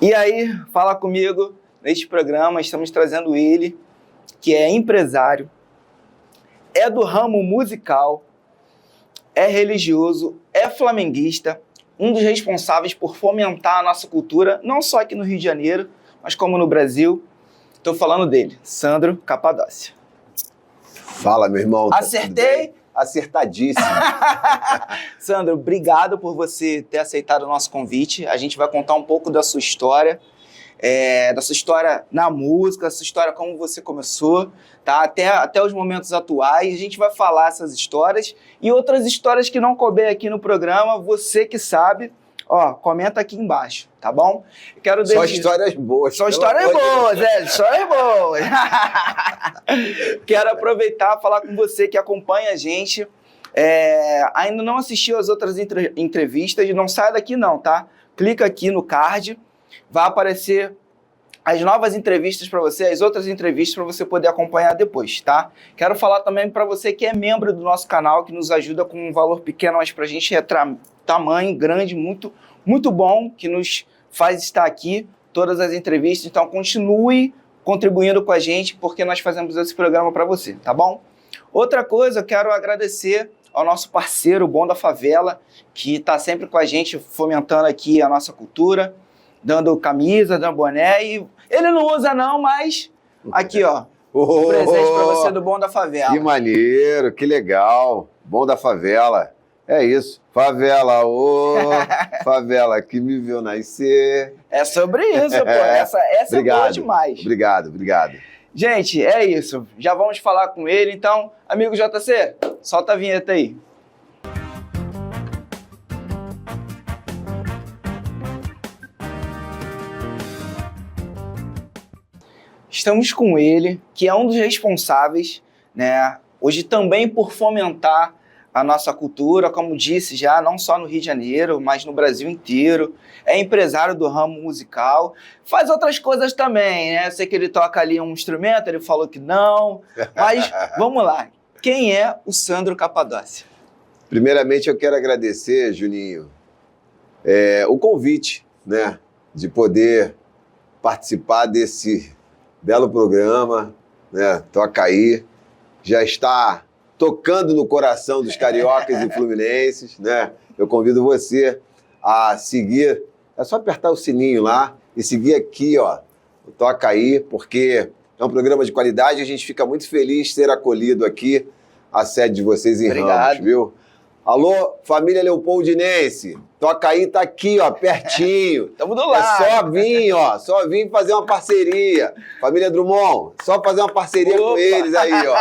E aí, fala comigo, neste programa estamos trazendo ele, que é empresário, é do ramo musical, é religioso, é flamenguista, um dos responsáveis por fomentar a nossa cultura, não só aqui no Rio de Janeiro, mas como no Brasil. Estou falando dele, Sandro Capadócia. Fala, meu irmão. Acertei? Acertadíssimo. Sandro, obrigado por você ter aceitado o nosso convite. A gente vai contar um pouco da sua história, na música, da sua história como você começou, tá? Até os momentos atuais. A gente vai falar essas histórias e outras histórias que não couber aqui no programa, você que sabe, ó, comenta aqui embaixo, tá bom? Só histórias boas. Só histórias boas, histórias boas. Quero aproveitar e falar com você que acompanha a gente. Ainda não assistiu as outras entrevistas, não sai daqui não, tá? Clica aqui no card, vai aparecer as novas entrevistas para você, as outras entrevistas para você poder acompanhar depois, tá? Quero falar também para você que é membro do nosso canal, que nos ajuda com um valor pequeno, mas para a gente é tamanho grande, muito, muito bom, que nos faz estar aqui, todas as entrevistas. Então continue contribuindo com a gente, porque nós fazemos esse programa para você, tá bom? Outra coisa, eu quero agradecer ao nosso parceiro, o Bom da Favela, que está sempre com a gente, fomentando aqui a nossa cultura, dando camisa, dando boné, e ele não usa não, mas aqui, ó, presente para você do Bom da Favela. Que maneiro, que legal. Bom da Favela. É isso. Favela, favela que me viu nascer. É sobre isso, pô. Essa é boa demais. Obrigado. Gente, é isso. Já vamos falar com ele. Então, amigo JC, solta a vinheta aí. Estamos com ele, que é um dos responsáveis, né, hoje também por fomentar a nossa cultura, como disse já, não só no Rio de Janeiro, mas no Brasil inteiro. É empresário do ramo musical, faz outras coisas também, né? Eu sei que ele toca ali um instrumento, ele falou que não, mas vamos lá. Quem é o Sandro Capadócia? Primeiramente, eu quero agradecer, Juninho, o convite, né, de poder participar desse belo programa, né? Toca aí, já está tocando no coração dos cariocas e fluminenses, né? Eu convido você a seguir, é só apertar o sininho lá e seguir aqui, ó, o Toca Aí, porque é um programa de qualidade e a gente fica muito feliz de ser acolhido aqui, a sede de vocês em Ramos, viu? Alô, família Leopoldinense, Toca Aí tá aqui, ó, pertinho. Tamo do lado. Só vim fazer uma parceria. Família Drummond, só fazer uma parceria com eles aí, ó.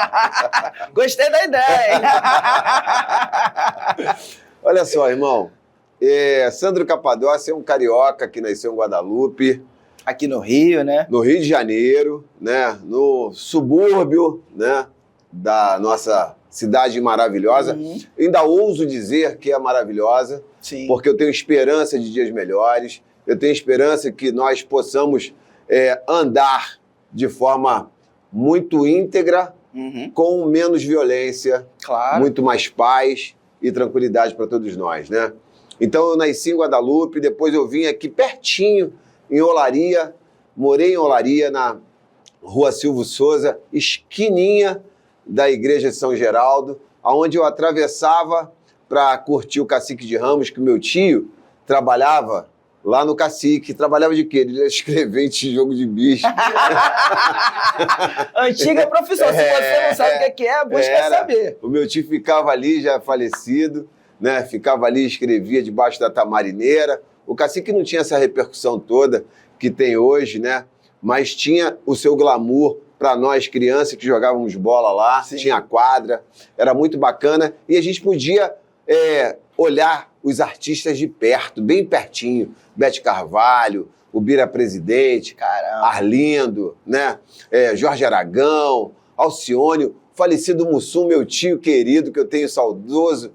Gostei da ideia. Olha só, irmão, Sandro Capadócia é um carioca que nasceu em Guadalupe. Aqui no Rio, né? No Rio de Janeiro, né? No subúrbio, né? Da nossa cidade maravilhosa. Uhum. Ainda ouso dizer que é maravilhosa. Sim. Porque eu tenho esperança de dias melhores, eu tenho esperança que nós possamos andar de forma muito íntegra, com menos violência, claro, muito mais paz e tranquilidade para todos nós, né? Então eu nasci em Guadalupe, depois eu vim aqui pertinho, em Olaria, morei em Olaria, na Rua Silvio Souza, esquininha da Igreja de São Geraldo, onde eu atravessava para curtir o Cacique de Ramos, que o meu tio trabalhava lá no Cacique. Trabalhava de quê? Ele ia escrever em tijolo de bicho. Antiga profissão. Se você não sabe o que é, busca saber. O meu tio ficava ali, já falecido, né? Ficava ali, escrevia debaixo da tamarineira. O Cacique não tinha essa repercussão toda que tem hoje, né? Mas tinha o seu glamour para nós, crianças, que jogávamos bola lá. Sim. Tinha quadra, era muito bacana. E a gente podia olhar os artistas de perto, bem pertinho. Bete Carvalho, o Bira Presidente, caramba, Arlindo, né? Jorge Aragão, Alcione, falecido Mussum, meu tio querido, que eu tenho saudoso,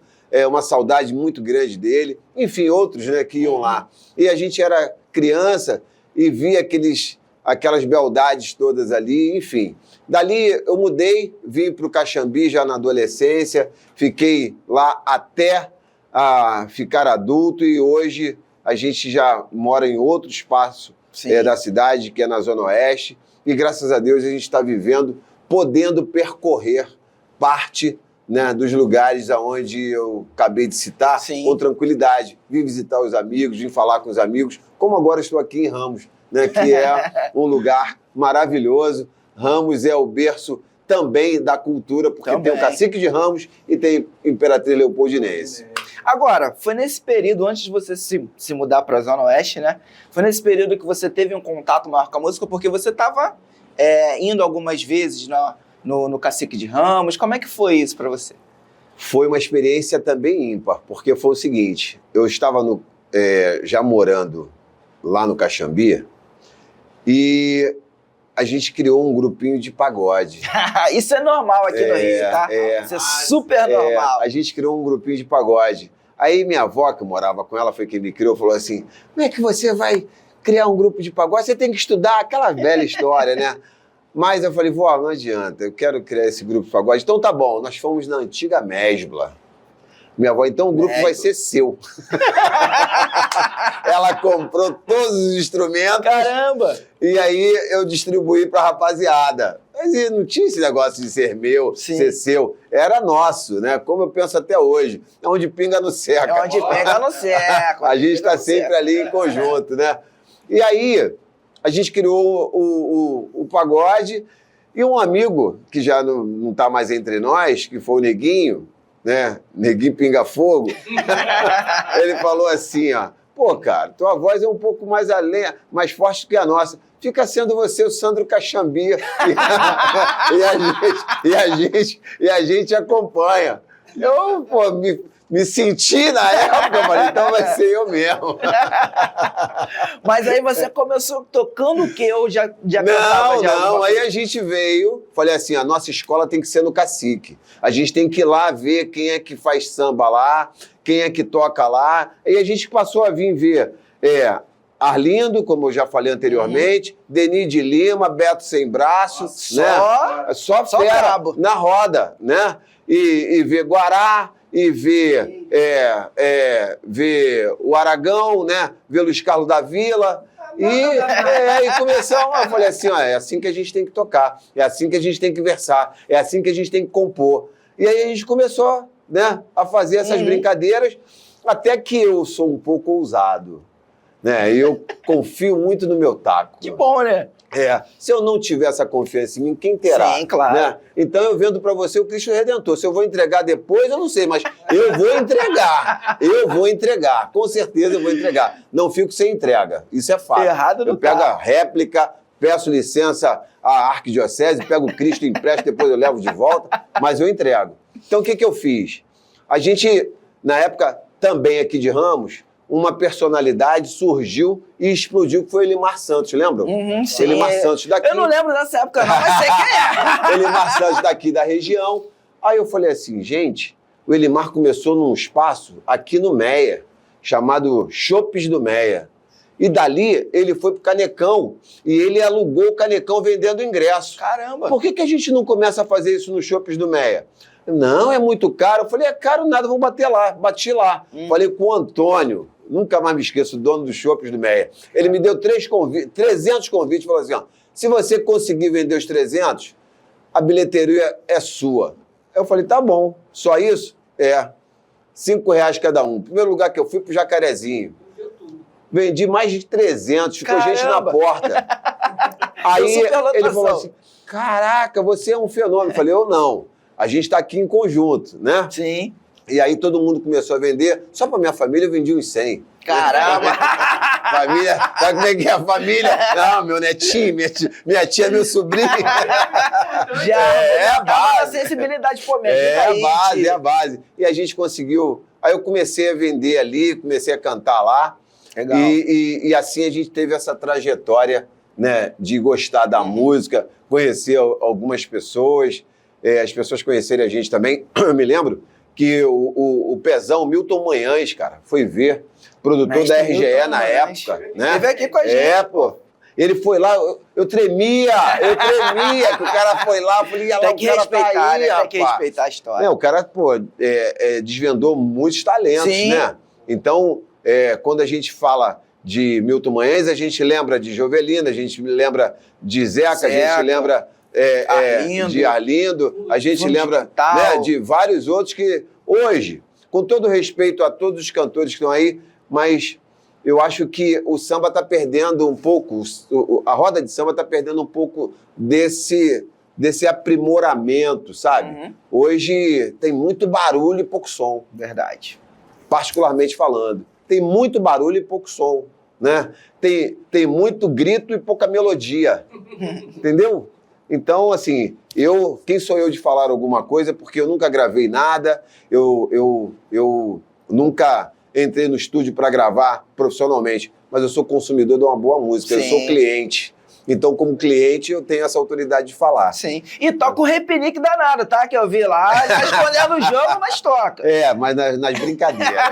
uma saudade muito grande dele. Enfim, outros, né, que iam lá. E a gente era criança e via aquelas beldades todas ali, enfim. Dali eu mudei, vim para o Caxambi já na adolescência, fiquei lá até ficar adulto e hoje a gente já mora em outro espaço da cidade, que é na Zona Oeste, e graças a Deus a gente está vivendo, podendo percorrer parte, né, dos lugares aonde eu acabei de citar, com tranquilidade. Vim visitar os amigos, vim falar com os amigos, como agora estou aqui em Ramos, né, que é um lugar maravilhoso. Ramos é o berço também da cultura, porque tem o Cacique de Ramos e tem Imperatriz Leopoldinense. Agora, foi nesse período, antes de você se mudar para a Zona Oeste, né? Foi nesse período que você teve um contato maior com a música, porque você estava indo algumas vezes no Cacique de Ramos. Como é que foi isso para você? Foi uma experiência também ímpar, porque foi o seguinte, eu estava já morando lá no Caxambi e a gente criou um grupinho de pagode. Isso é normal aqui no Rio, tá? Isso é super normal. A gente criou um grupinho de pagode. Aí minha avó, que morava com ela, foi quem me criou, falou assim, como é que você vai criar um grupo de pagode? Você tem que estudar, aquela velha história, né? Mas eu falei, vó, não adianta, eu quero criar esse grupo de pagode. Então tá bom, nós fomos na antiga Mesbla. Minha avó, então o grupo vai ser seu. Ela comprou todos os instrumentos. Caramba! E aí eu distribuí pra rapaziada. Mas não tinha esse negócio de ser meu, ser seu. Era nosso, né? Como eu penso até hoje. É onde pinga no seca. É onde pinga no seca. A gente está sempre ali em conjunto, né? E aí a gente criou o pagode e um amigo, que já não está mais entre nós, que foi o Neguinho, né? Neguinho Pinga Fogo. Ele falou assim, ó, pô, cara, tua voz é um pouco mais forte que a nossa. Fica sendo você o Sandro Caxambi. E a gente acompanha. Eu, pô, me senti na época, falei, então vai ser eu mesmo. Mas aí você começou tocando o quê? Ou já cantava? Não, aí a gente veio, falei assim, a nossa escola tem que ser no Cacique. A gente tem que ir lá ver quem é que faz samba lá, quem é que toca lá. Aí a gente passou a vir ver Arlindo, como eu já falei anteriormente, Denis de Lima, Beto Sem Braço, né? Só fera na roda, né? E ver Guará, e ver o Aragão, né? Ver Luiz Carlos da Vila. E começamos, eu falei assim, ó, é assim que a gente tem que tocar, é assim que a gente tem que versar, é assim que a gente tem que compor. E aí a gente começou, né, a fazer essas brincadeiras, até que eu sou um pouco ousado, né? Eu confio muito no meu taco. Que bom, né? Se eu não tiver essa confiança em mim, quem terá? Sim, claro. Né? Então eu vendo para você o Cristo Redentor. Se eu vou entregar depois, eu não sei, mas eu vou entregar. Eu vou entregar. Com certeza eu vou entregar. Não fico sem entrega. Isso é fato. Errado não eu pego a réplica, peço licença à arquidiocese, pego o Cristo, empresto, depois eu levo de volta, mas eu entrego. Então o que eu fiz? A gente, na época, também aqui de Ramos, uma personalidade surgiu e explodiu, que foi Elimar Santos, lembram? Sim. Elimar Santos daqui. Eu não lembro dessa época não, mas sei quem é. Elimar Santos daqui da região. Aí eu falei assim, gente, o Elimar começou num espaço aqui no Meia, chamado Chopes do Meia. E dali ele foi pro Canecão e ele alugou o Canecão vendendo ingresso. Caramba! Por que a gente não começa a fazer isso no Chopes do Meia? Não, é muito caro. Eu falei, é caro nada, vamos bater lá. Bati lá. Falei com o Antônio, nunca mais me esqueço, o dono dos Chopes do Meia. Ele me deu 300 convites, falou assim, ó, se você conseguir vender os 300, a bilheteria é sua. Eu falei, tá bom, só isso? R$5 cada um. Primeiro lugar que eu fui pro Jacarezinho. Vendi mais de 300, ficou gente na porta. Aí ele falou assim, caraca, você é um fenômeno. Eu falei, eu não. A gente está aqui em conjunto, né? Sim. E aí todo mundo começou a vender. Só para minha família eu vendi uns 100. Caramba! Família, sabe como é que é a família? Não, meu netinho, minha tia, meu sobrinho. Já é a base. A sensibilidade, pô, me é ajuda aí, a base, tio. é a base. E a gente conseguiu. Aí eu comecei a vender ali, comecei a cantar lá. Legal. E assim a gente teve essa trajetória, né, de gostar da música, conhecer algumas pessoas, as pessoas conhecerem a gente também. Eu me lembro que o Pezão, Milton Manhães, cara, foi ver, produtor Mestre da RGE Milton na Manhães. época, né? Ele veio aqui com a gente. Pô. Ele foi lá, eu tremia, que o cara foi lá, eu falei, Tem que respeitar, né? Tem que respeitar a história. O cara, pô, desvendou muitos talentos, Sim. né? Então, Quando a gente fala de Milton Manhães, a gente lembra de Jovelina, a gente lembra de Zeca, a gente lembra de Arlindo, a gente lembra, né, de vários outros que hoje, com todo respeito a todos os cantores que estão aí, mas eu acho que o samba está perdendo um pouco, a roda de samba está perdendo um pouco desse aprimoramento, sabe? Hoje tem muito barulho e pouco som. Verdade. Particularmente falando. Tem muito barulho e pouco som, né? Tem muito grito e pouca melodia. Entendeu? Então, assim, quem sou eu de falar alguma coisa? Porque eu nunca gravei nada, eu nunca entrei no estúdio para gravar profissionalmente, mas eu sou consumidor de uma boa música, eu sou cliente. Então, como cliente, eu tenho essa autoridade de falar. Sim. E toca o repinique danado, tá? Que eu vi lá, respondendo o jogo, mas toca. Mas nas brincadeiras.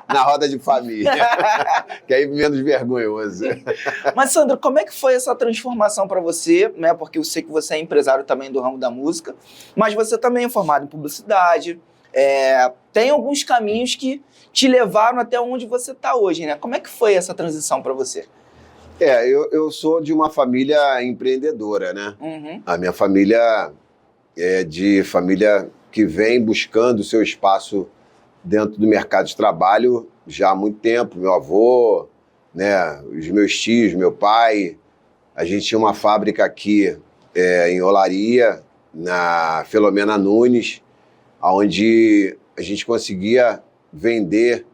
Na roda de família. Que aí menos vergonhoso. Mas, Sandro, como é que foi essa transformação para você, né? Porque eu sei que você é empresário também do ramo da música, mas você também é formado em publicidade. Tem alguns caminhos que te levaram até onde você está hoje, né? Como é que foi essa transição para você? Eu sou de uma família empreendedora, né? A minha família é de família que vem buscando o seu espaço dentro do mercado de trabalho já há muito tempo. Meu avô, né? Os meus tios, meu pai. A gente tinha uma fábrica aqui em Olaria, na Filomena Nunes, onde a gente conseguia vender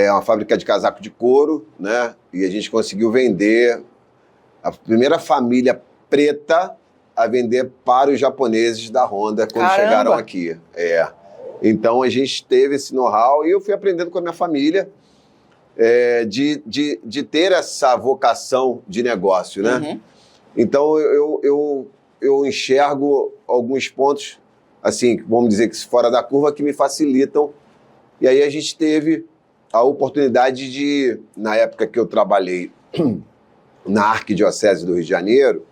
uma fábrica de casaco de couro, né? E a gente conseguiu vender a primeira família preta a vender para os japoneses da Honda quando chegaram aqui. Então a gente teve esse know-how e eu fui aprendendo com a minha família de ter essa vocação de negócio, né? Então eu enxergo alguns pontos, assim, vamos dizer que fora da curva, que me facilitam. E aí a gente teve a oportunidade de, na época que eu trabalhei na Arquidiocese do Rio de Janeiro,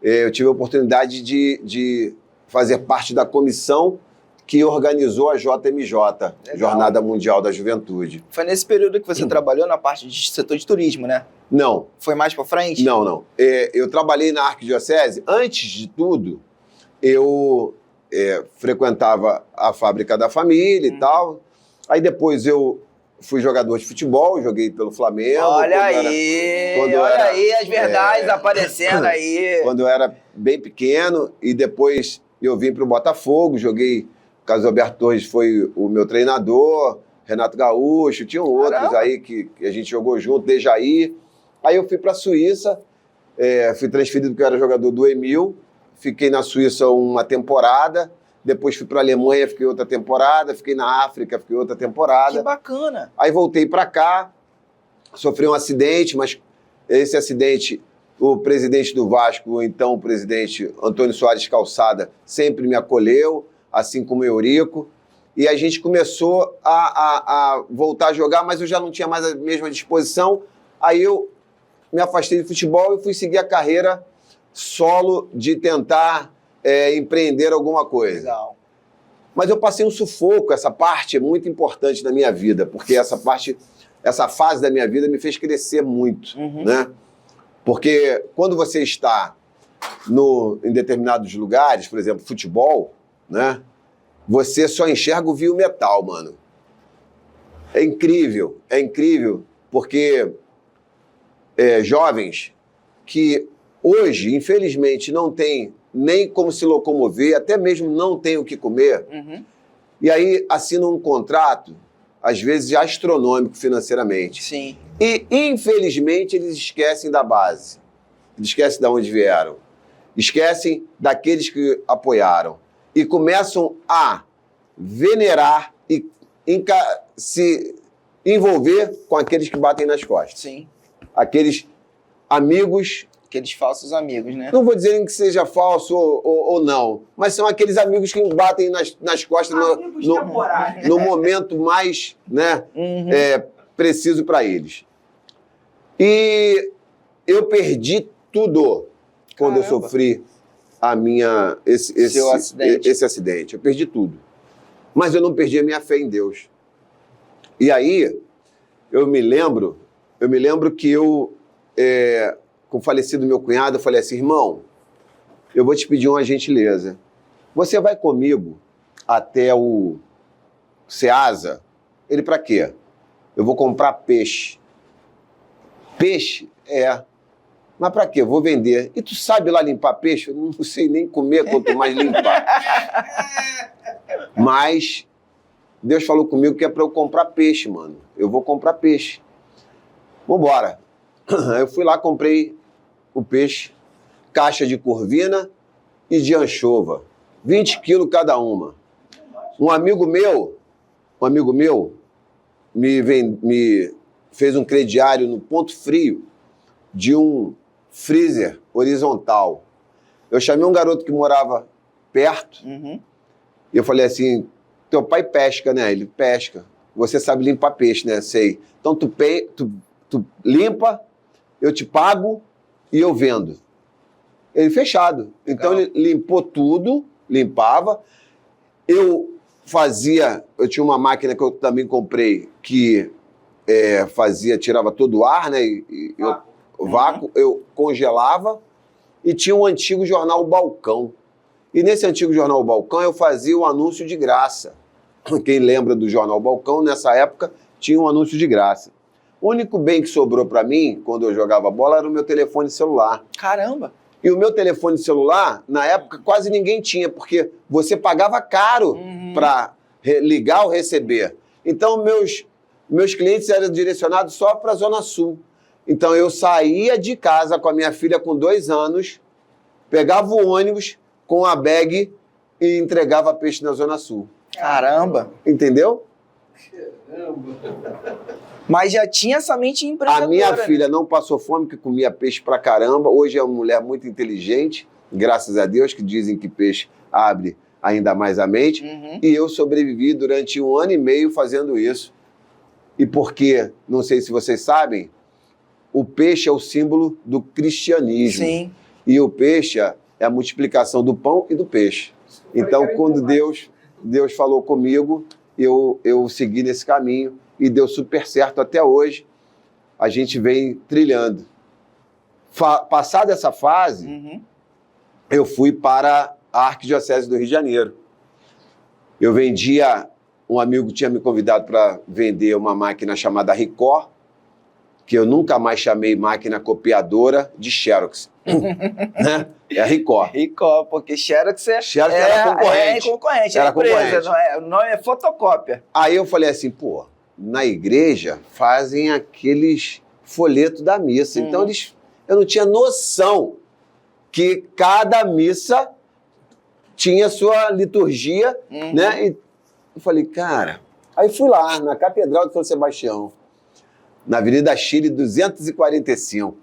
eu tive a oportunidade de fazer parte da comissão que organizou a JMJ, Legal. Jornada Mundial da Juventude. Foi nesse período que você trabalhou na parte de setor de turismo, né? Não. Foi mais para frente? Não. Eu trabalhei na Arquidiocese. Antes de tudo, eu frequentava a fábrica da família e tal. Aí depois eu fui jogador de futebol, joguei pelo Flamengo. Olha aí as verdades aparecendo aí. Quando eu era bem pequeno, e depois eu vim para o Botafogo, joguei. O Carlos Alberto Torres foi o meu treinador, Renato Gaúcho, tinham outros aí que a gente jogou junto, Dejaí. Aí eu fui para a Suíça, fui transferido porque eu era jogador do Emil, fiquei na Suíça uma temporada. Depois fui para a Alemanha, fiquei outra temporada. Fiquei na África, fiquei outra temporada. Que bacana. Aí voltei para cá, sofri um acidente, mas esse acidente, o presidente do Vasco, então o presidente Antônio Soares Calçada, sempre me acolheu, assim como o Eurico. E a gente começou a voltar a jogar, mas eu já não tinha mais a mesma disposição. Aí eu me afastei do futebol e fui seguir a carreira solo de tentar empreender alguma coisa. Legal. Mas eu passei um sufoco, essa parte é muito importante da minha vida, porque essa fase da minha vida me fez crescer muito, né? Porque quando você está em determinados lugares, por exemplo, futebol, né? Você só enxerga o viu metal, mano. É incrível, porque jovens que hoje, infelizmente, não têm nem como se locomover, até mesmo não tem o que comer, e aí assinam um contrato, às vezes astronômico financeiramente. Sim. E, infelizmente, eles esquecem da base, eles esquecem de onde vieram, esquecem daqueles que apoiaram, e começam a venerar e se envolver com aqueles que batem nas costas. Sim. Aqueles amigos... Aqueles falsos amigos, né? Não vou dizer que seja falso ou não, mas são aqueles amigos que batem nas costas no momento mais, né, preciso para eles. E eu perdi tudo quando eu sofri esse acidente. Eu perdi tudo. Mas eu não perdi a minha fé em Deus. E aí, eu me lembro que com o falecido meu cunhado, eu falei assim, irmão, eu vou te pedir uma gentileza. Você vai comigo até o Ceasa? Ele, pra quê? Eu vou comprar peixe. Peixe? É. Mas pra quê? Eu vou vender. E tu sabe lá limpar peixe? Eu não sei nem comer, quanto mais limpar. Mas Deus falou comigo que é pra eu comprar peixe, mano. Eu vou comprar peixe. Vambora. Eu fui lá, comprei o peixe, caixa de corvina e de anchova. 20 quilos cada uma. Um amigo meu me fez um crediário no Ponto Frio de um freezer horizontal. Eu chamei um garoto que morava perto e eu falei assim, teu pai pesca, né? Ele pesca. Você sabe limpar peixe, né? Sei. Então tu limpa, eu te pago e eu vendo. Ele fechado. Então ele limpou tudo, limpava. Eu tinha uma máquina que eu também comprei que tirava todo o ar, né? Vácuo, eu congelava e tinha um antigo jornal Balcão. E nesse antigo jornal Balcão eu fazia o anúncio de graça. Quem lembra do jornal Balcão, nessa época tinha um anúncio de graça. O único bem que sobrou para mim, quando eu jogava bola, era o meu telefone celular. Caramba! E o meu telefone celular, na época, quase ninguém tinha, porque você pagava caro para ligar ou receber. Então, meus clientes eram direcionados só para a Zona Sul. Então, eu saía de casa com a minha filha com 2 anos, pegava o ônibus com a bag e entregava peixe na Zona Sul. Caramba! Entendeu? Mas já tinha essa mente empreendedora. A minha filha não passou fome, que comia peixe pra caramba. Hoje é uma mulher muito inteligente, graças a Deus, que dizem que peixe abre ainda mais a mente. E eu sobrevivi durante 1 ano e meio fazendo isso. E porque, não sei se vocês sabem, o peixe é o símbolo do cristianismo. Sim. E o peixe é a multiplicação do pão e do peixe. Então, quando Deus falou comigo, eu segui nesse caminho e deu super certo até hoje. A gente vem trilhando. Passada essa fase, eu fui para a Arquidiocese do Rio de Janeiro. Eu vendia, um amigo tinha me convidado para vender uma máquina chamada Ricoh, que eu nunca mais chamei máquina copiadora de Xerox. Né? É a Ricoh. Ricoh, porque Xerox era concorrente. Era empresa, não é fotocópia. Aí eu falei assim, pô, na igreja fazem aqueles folhetos da missa. Então eu não tinha noção que cada missa tinha sua liturgia, né? E eu falei, cara... Aí fui lá, na Catedral de São Sebastião, na Avenida Chile 245.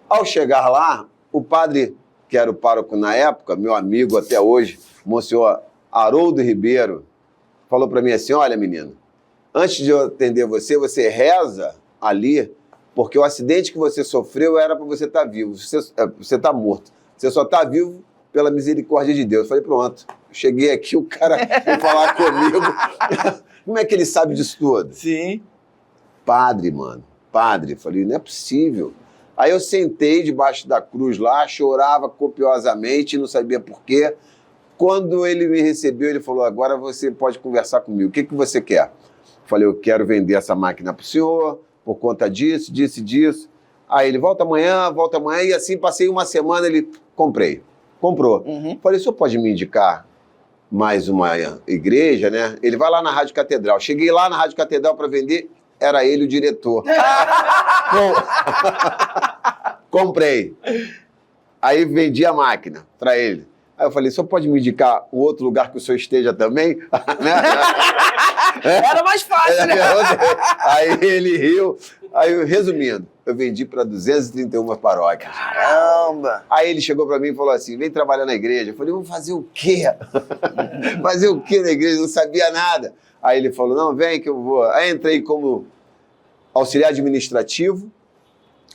Ao chegar lá, o padre, que era o pároco na época, meu amigo até hoje, Monsenhor Haroldo Ribeiro, falou para mim assim, olha, menino, antes de eu atender você reza ali, porque o acidente que você sofreu era para você estar vivo, você está morto. Você só está vivo pela misericórdia de Deus. Eu falei, pronto, cheguei aqui, o cara veio falar comigo. Como é que ele sabe disso tudo? Sim. Padre, mano, padre. Falei, não é possível. Aí eu sentei debaixo da cruz lá, chorava copiosamente, não sabia por quê. Quando ele me recebeu, ele falou, agora você pode conversar comigo. O que você quer? Falei, eu quero vender essa máquina para o senhor, por conta disso, disso e disso. Aí ele, volta amanhã, e assim passei uma semana, ele, comprou. Falei, o senhor pode me indicar mais uma igreja, né? Ele vai lá na Rádio Catedral. Cheguei lá na Rádio Catedral para vender, era ele o diretor. Comprei. Aí vendi a máquina para ele. Aí eu falei, o senhor pode me indicar um outro lugar que o senhor esteja também? Era mais fácil, né? Aí ele riu. Aí, resumindo, eu vendi para 231 paróquias. Caramba! Aí ele chegou para mim e falou assim, vem trabalhar na igreja. Eu falei, vou fazer o quê? Fazer o quê na igreja? Não sabia nada. Aí ele falou, não, vem que eu vou. Aí entrei como auxiliar administrativo.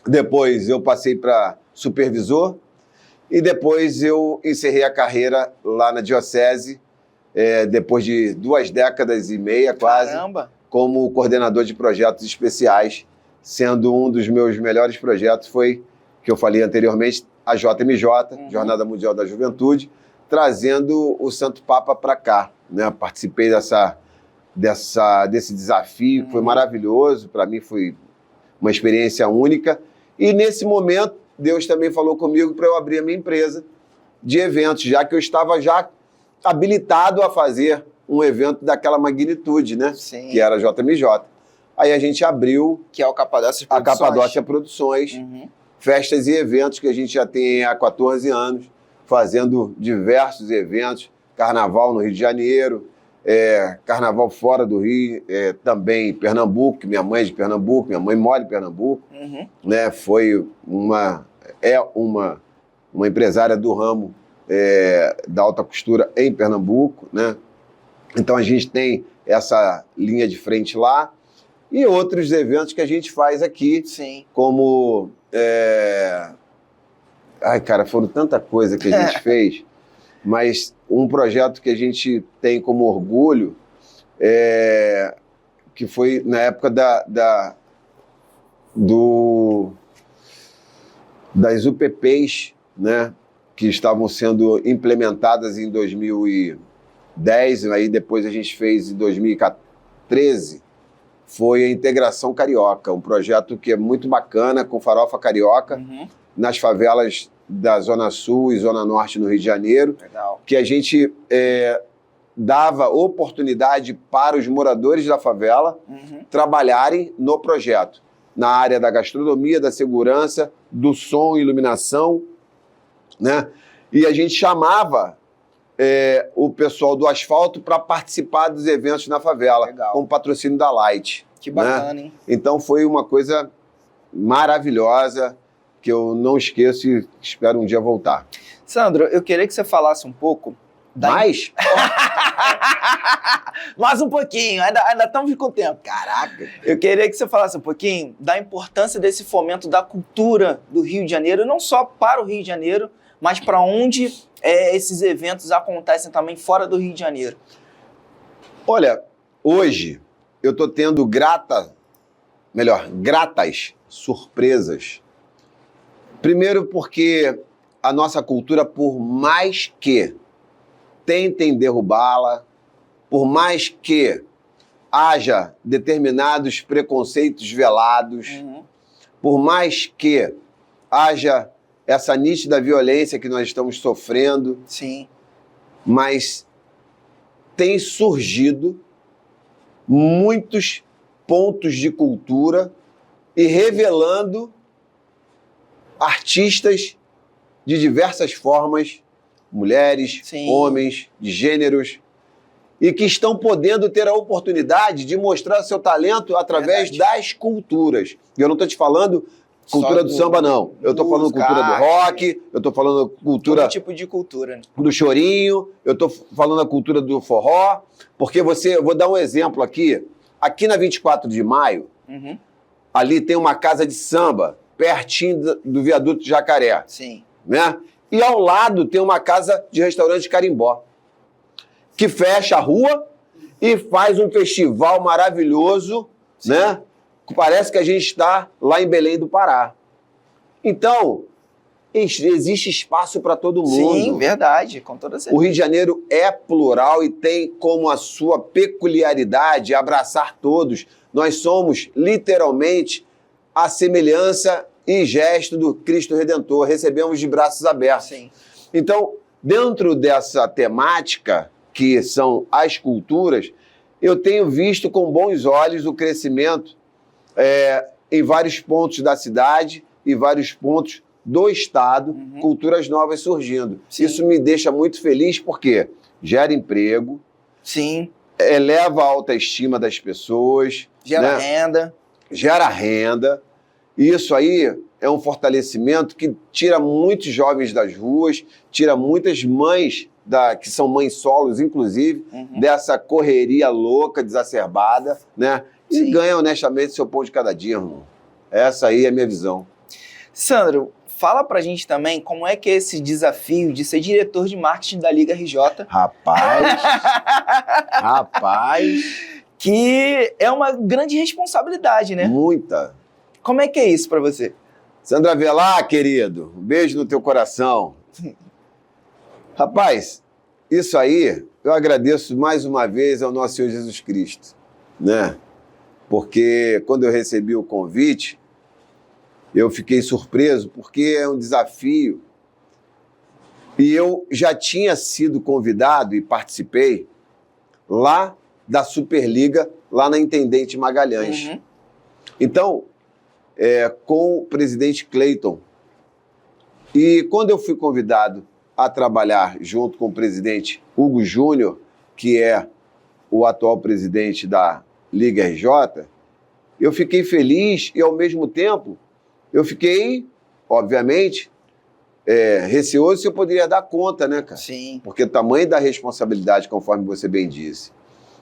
Depois eu passei para supervisor. E depois eu encerrei a carreira lá na diocese, depois de 2 décadas e meia quase. Caramba! como coordenador de projetos especiais, sendo um dos meus melhores projetos foi, que eu falei anteriormente, a JMJ, Jornada Mundial da Juventude, trazendo o Santo Papa para cá, né? Participei desse desafio, que foi maravilhoso, para mim foi uma experiência única, e nesse momento Deus também falou comigo para eu abrir a minha empresa de eventos, já que eu estava já habilitado a fazer um evento daquela magnitude, né? Sim. Que era a JMJ. Aí a gente abriu Que é o Capadócia a Produções. Capadócia Produções, festas e eventos que a gente já tem há 14 anos, fazendo diversos eventos, carnaval no Rio de Janeiro, carnaval fora do Rio, também Pernambuco, minha mãe é de Pernambuco, minha mãe mora em Pernambuco, né? Foi uma empresária do ramo da alta costura em Pernambuco, né? Então a gente tem essa linha de frente lá e outros eventos que a gente faz aqui, Sim. como... Ai, cara, foram tanta coisa que a gente fez, mas um projeto que a gente tem como orgulho, que foi na época das UPPs, né, que estavam sendo implementadas em 2010, aí depois a gente fez em 2013, foi a Integração Carioca, um projeto que é muito bacana, com farofa carioca, nas favelas da Zona Sul e Zona Norte no Rio de Janeiro. Legal. Que a gente dava oportunidade para os moradores da favela trabalharem no projeto, na área da gastronomia, da segurança, do som e iluminação, né? E a gente chamava o pessoal do asfalto para participar dos eventos na favela, Legal. com patrocínio da Light. Que bacana, né? hein? Então foi uma coisa maravilhosa, que eu não esqueço e espero um dia voltar. Sandro, eu queria que você falasse um pouco... Mais? Mais um pouquinho, ainda estamos com tempo. Caraca! Eu queria que você falasse um pouquinho da importância desse fomento da cultura do Rio de Janeiro, não só para o Rio de Janeiro, mas para onde esses eventos acontecem também fora do Rio de Janeiro. Olha, hoje eu estou tendo gratas surpresas. Primeiro porque a nossa cultura, por mais que tentem derrubá-la, por mais que haja determinados preconceitos velados, por mais que haja essa nítida violência que nós estamos sofrendo, Sim. mas tem surgido muitos pontos de cultura e revelando artistas de diversas formas, mulheres, Sim. homens, de gêneros, e que estão podendo ter a oportunidade de mostrar seu talento através das culturas. E eu não estou te falando cultura do samba, não. Eu estou falando cultura do rock, eu estou falando cultura... Todo tipo de cultura. do chorinho, eu estou falando a cultura do forró, porque eu vou dar um exemplo aqui. Aqui na 24 de maio, ali tem uma casa de samba, pertinho do viaduto de Jacaré. Sim. Né? E ao lado tem uma casa de restaurante carimbó, que fecha a rua e faz um festival maravilhoso, né? Parece que a gente está lá em Belém do Pará. Então, existe espaço para todo mundo. Sim, verdade, com toda certeza. O Rio de Janeiro é plural e tem como a sua peculiaridade abraçar todos. Nós somos, literalmente, a semelhança e gesto do Cristo Redentor. Recebemos de braços abertos. Sim. Então, dentro dessa temática, que são as culturas, eu tenho visto com bons olhos o crescimento em vários pontos da cidade e vários pontos do estado, culturas novas surgindo. Sim. Isso me deixa muito feliz porque gera emprego, Sim. eleva a autoestima das pessoas, Gera né? renda. Gera renda. E isso aí é um fortalecimento que tira muitos jovens das ruas, tira muitas mães, que são mães solos, inclusive, dessa correria louca, desacerbada, né? E Sim. ganha honestamente seu pão de cada dia, irmão. Essa aí é a minha visão. Sandro, fala pra gente também como é que é esse desafio de ser diretor de marketing da Liga RJ. Rapaz, Que é uma grande responsabilidade, né? Muita. Como é que é isso para você? Sandra Velar, querido, um beijo no teu coração. Rapaz, isso aí eu agradeço mais uma vez ao nosso Senhor Jesus Cristo, né? Porque quando eu recebi o convite, eu fiquei surpreso, porque é um desafio. E eu já tinha sido convidado e participei lá da Superliga, lá na Intendente Magalhães. Uhum. Então, com o presidente Cleiton. E quando eu fui convidado a trabalhar junto com o presidente Hugo Júnior, que é o atual presidente da Liga RJ, eu fiquei feliz e, ao mesmo tempo, eu fiquei, obviamente, receoso se eu poderia dar conta, né, cara? Sim. Porque o tamanho da responsabilidade, conforme você bem disse.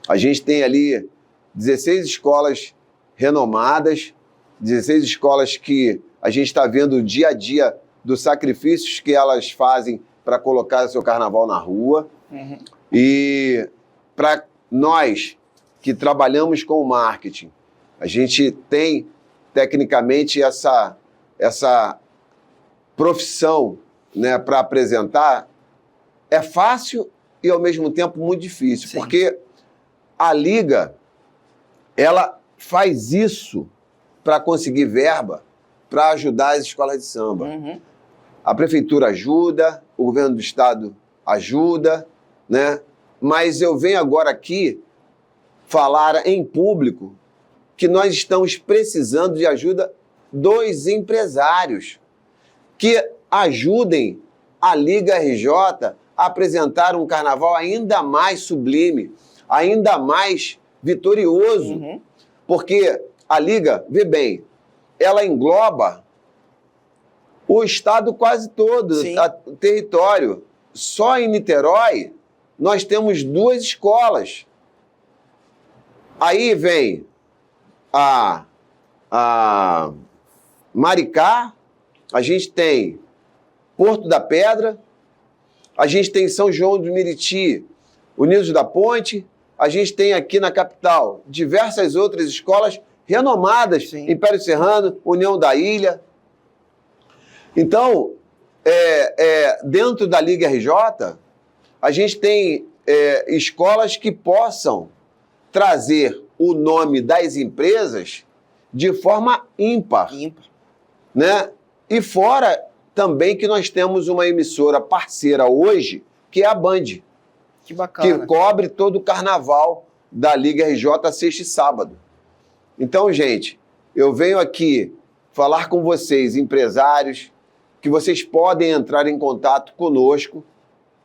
A gente tem ali 16 escolas renomadas, 16 escolas que a gente está vendo o dia a dia dos sacrifícios que elas fazem para colocar seu carnaval na rua. Uhum. E para nós que trabalhamos com o marketing, a gente tem, tecnicamente, essa profissão, né, para apresentar. É fácil e, ao mesmo tempo, muito difícil. Sim. Porque a Liga, ela faz isso para conseguir verba para ajudar as escolas de samba. Uhum. A prefeitura ajuda, o governo do estado ajuda, né? Mas eu venho agora aqui falar em público que nós estamos precisando de ajuda dos empresários que ajudem a Liga RJ a apresentar um carnaval ainda mais sublime, ainda mais vitorioso. Uhum. Porque a Liga, vê bem, ela engloba o estado quase todo, o território. Só em Niterói, nós temos 2 escolas. Aí vem a Maricá, a gente tem Porto da Pedra, a gente tem São João do Meriti, Unidos da Ponte, a gente tem aqui na capital diversas outras escolas renomadas, Sim. Império Serrano, União da Ilha. Então, dentro da Liga RJ, a gente tem escolas que possam trazer o nome das empresas de forma ímpar. Né? E fora também que nós temos uma emissora parceira hoje, que é a Band. Que bacana. Que cobre todo o carnaval da Liga RJ sexta e sábado. Então, gente, eu venho aqui falar com vocês, empresários, que vocês podem entrar em contato conosco.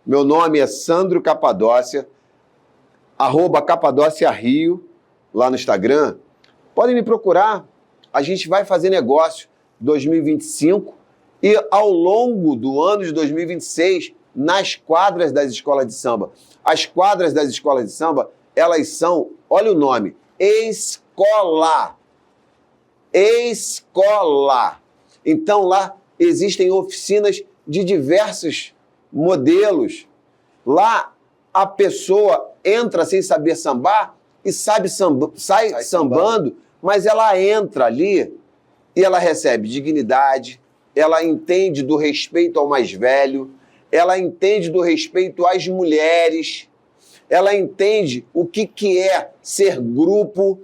Meu nome é Sandro Capadócia, @CapadóciaRio, lá no Instagram. Podem me procurar. A gente vai fazer negócio 2025 e ao longo do ano de 2026 nas quadras das escolas de samba. As quadras das escolas de samba, elas são, olha o nome, escola. Escola. Então lá existem oficinas de diversos modelos. Lá a pessoa entra sem saber sambar e sai sambando, mas ela entra ali e ela recebe dignidade, ela entende do respeito ao mais velho, ela entende do respeito às mulheres, ela entende o que é ser grupo,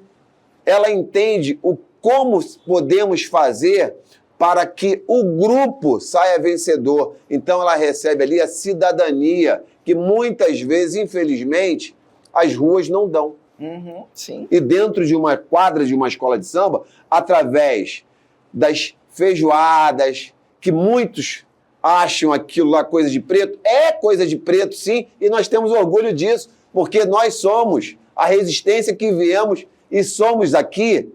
ela entende como podemos fazer para que o grupo saia vencedor. Então ela recebe ali a cidadania, que muitas vezes, infelizmente, as ruas não dão. Uhum, sim. E dentro de uma quadra de uma escola de samba, através das feijoadas, que muitos acham aquilo lá coisa de preto, é coisa de preto sim, e nós temos orgulho disso, porque nós somos a resistência que viemos e somos aqui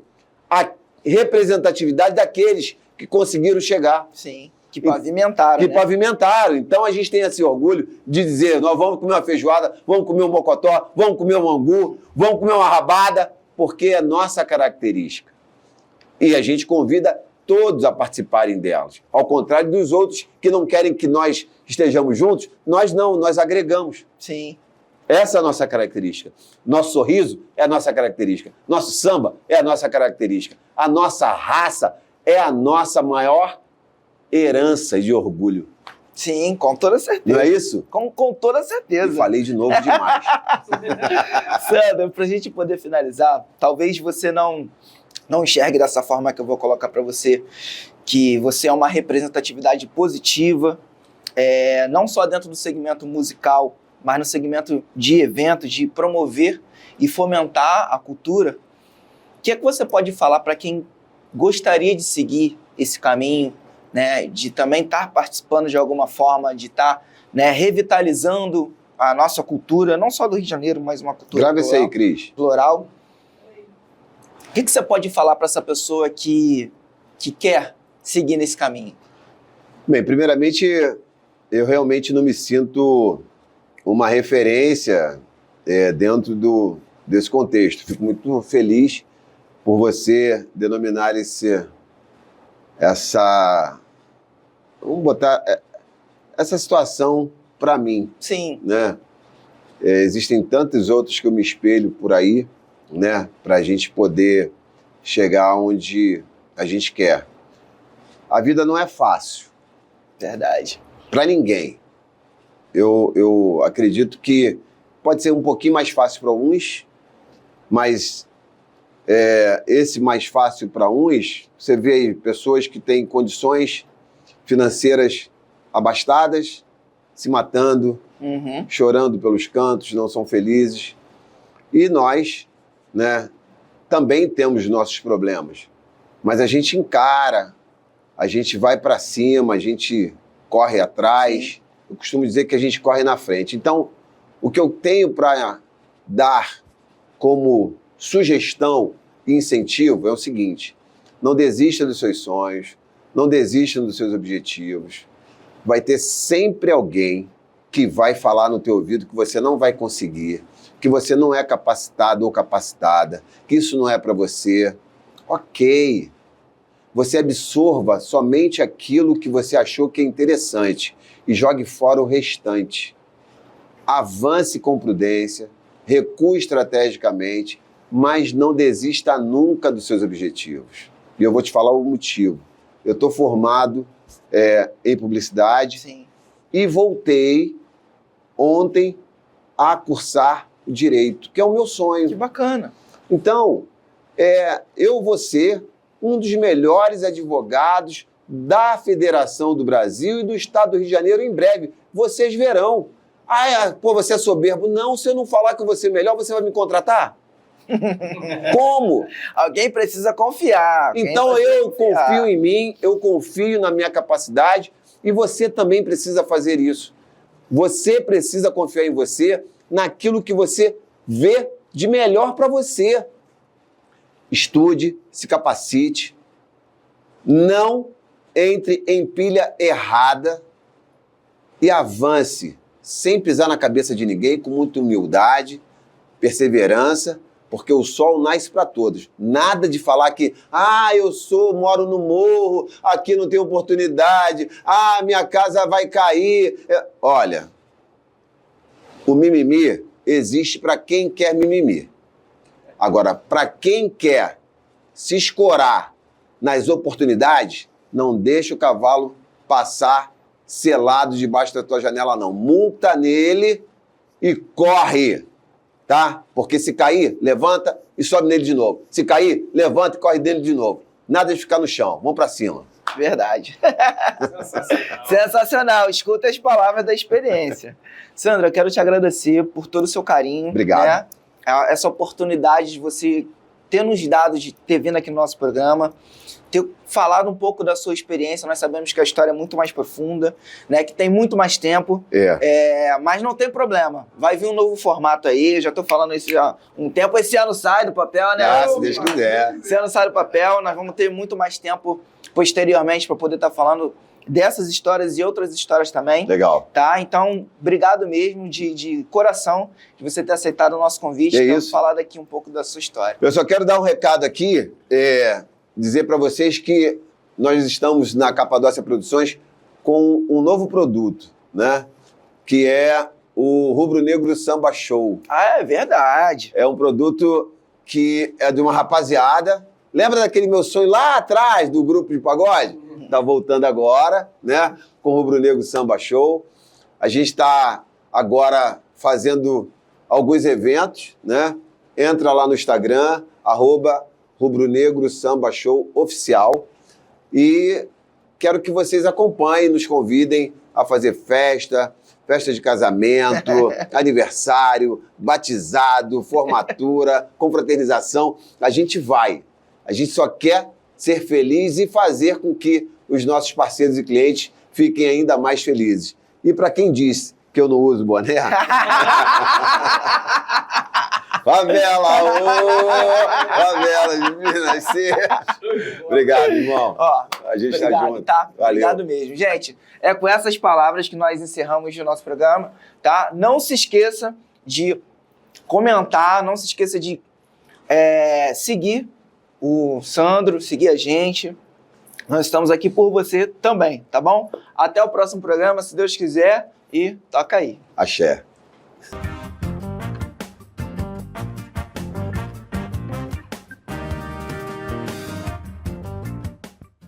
a representatividade daqueles que conseguiram chegar. Sim, que pavimentaram, Que né? pavimentaram. Então a gente tem esse orgulho de dizer, nós vamos comer uma feijoada, vamos comer um mocotó, vamos comer um angu, vamos comer uma rabada, porque é nossa característica. E a gente convida todos a participarem delas. Ao contrário dos outros que não querem que nós estejamos juntos, nós não, nós agregamos. Sim. Essa é a nossa característica. Nosso sorriso é a nossa característica. Nosso samba é a nossa característica. A nossa raça é a nossa maior herança de orgulho. Sim, com toda certeza. Não é isso? Com toda certeza. E falei de novo demais. Sandra, para a gente poder finalizar, talvez você não enxergue dessa forma que eu vou colocar para você, que você é uma representatividade positiva, não só dentro do segmento musical, mas no segmento de eventos, de promover e fomentar a cultura. O que é que você pode falar para quem gostaria de seguir esse caminho, né, de também estar participando de alguma forma, de estar, né, revitalizando a nossa cultura, não só do Rio de Janeiro, mas uma cultura Grava isso aí, Cris. plural. O que você pode falar para essa pessoa que quer seguir nesse caminho? Bem, primeiramente, eu realmente não me sinto uma referência dentro desse contexto. Fico muito feliz por você denominar vamos botar essa situação para mim. Sim. Né? Existem tantos outros que eu me espelho por aí, né? Para a gente poder chegar onde a gente quer. A vida não é fácil. Verdade. Para ninguém. Eu acredito que pode ser um pouquinho mais fácil para uns, mas esse mais fácil para uns, você vê aí pessoas que têm condições financeiras abastadas, se matando, chorando pelos cantos, não são felizes. E nós, né, também temos nossos problemas, mas a gente encara, a gente vai para cima, a gente corre atrás. Sim. Eu costumo dizer que a gente corre na frente. Então, o que eu tenho para dar como sugestão e incentivo é o seguinte: não desista dos seus sonhos, não desista dos seus objetivos. Vai ter sempre alguém que vai falar no teu ouvido que você não vai conseguir, que você não é capacitado ou capacitada, que isso não é para você. Ok. Você absorva somente aquilo que você achou que é interessante e jogue fora o restante. Avance com prudência, recue estrategicamente, mas não desista nunca dos seus objetivos. E eu vou te falar o motivo. Eu estou formado em publicidade. Sim. E voltei ontem a cursar o direito, que é o meu sonho. Que bacana. Então, eu vou ser um dos melhores advogados da Federação do Brasil e do Estado do Rio de Janeiro em breve. Vocês verão. Pô, você é soberbo. Não, se eu não falar que eu vou ser melhor, você vai me contratar? Como? Alguém precisa confiar. Então eu confio em mim, eu confio na minha capacidade e você também precisa fazer isso. Você precisa confiar em você, naquilo que você vê de melhor para você. Estude, se capacite, não entre em pilha errada e avance sem pisar na cabeça de ninguém, com muita humildade, perseverança, porque o sol nasce para todos. Nada de falar que, moro no morro, aqui não tem oportunidade, minha casa vai cair. Olha, o mimimi existe para quem quer mimimi. Agora, para quem quer se escorar nas oportunidades, não deixa o cavalo passar selado debaixo da tua janela, não. Multa nele e corre, tá? Porque se cair, levanta e sobe nele de novo. Se cair, levanta e corre dele de novo. Nada de ficar no chão. Vamos para cima. Verdade. Sensacional. Sensacional. Escuta as palavras da experiência. Sandra, eu quero te agradecer por todo o seu carinho. Obrigado. Né? Essa oportunidade de você ter nos dado, de ter vindo aqui no nosso programa, ter falado um pouco da sua experiência. Nós sabemos que a história é muito mais profunda, né? Que tem muito mais tempo, mas não tem problema. Vai vir um novo formato aí, eu já estou falando isso já há um tempo. Esse ano sai do papel, né? Se Deus quiser. Esse ano sai do papel, nós vamos ter muito mais tempo posteriormente para poder estar falando dessas histórias e outras histórias também. Legal. Tá? Então, obrigado mesmo de coração de você ter aceitado o nosso convite e ter falado aqui um pouco da sua história. Eu só quero dar um recado aqui, dizer para vocês que nós estamos na Capadócia Produções com um novo produto, né? Que é o Rubro Negro Samba Show. Ah, é verdade. É um produto que é de uma rapaziada. Lembra daquele meu sonho lá atrás do grupo de pagode? Tá voltando agora, né? Com o Rubro Negro Samba Show. A gente está agora fazendo alguns eventos, né? Entra lá no Instagram, @Rubro Negro Samba Show Oficial. E quero que vocês acompanhem, nos convidem a fazer festa de casamento, aniversário, batizado, formatura, confraternização. A gente vai. A gente só quer ser feliz e fazer com que os nossos parceiros e clientes fiquem ainda mais felizes. E para quem disse que eu não uso boné... Favela, favela de Minas. Obrigado, irmão. Ó, a gente obrigado, tá junto. Tá? Valeu. Obrigado mesmo. Gente, é com essas palavras que nós encerramos o nosso programa, tá? Não se esqueça de comentar, não se esqueça de seguir o Sandro, seguir a gente. Nós estamos aqui por você também, tá bom? Até o próximo programa, se Deus quiser, e toca aí. Axé.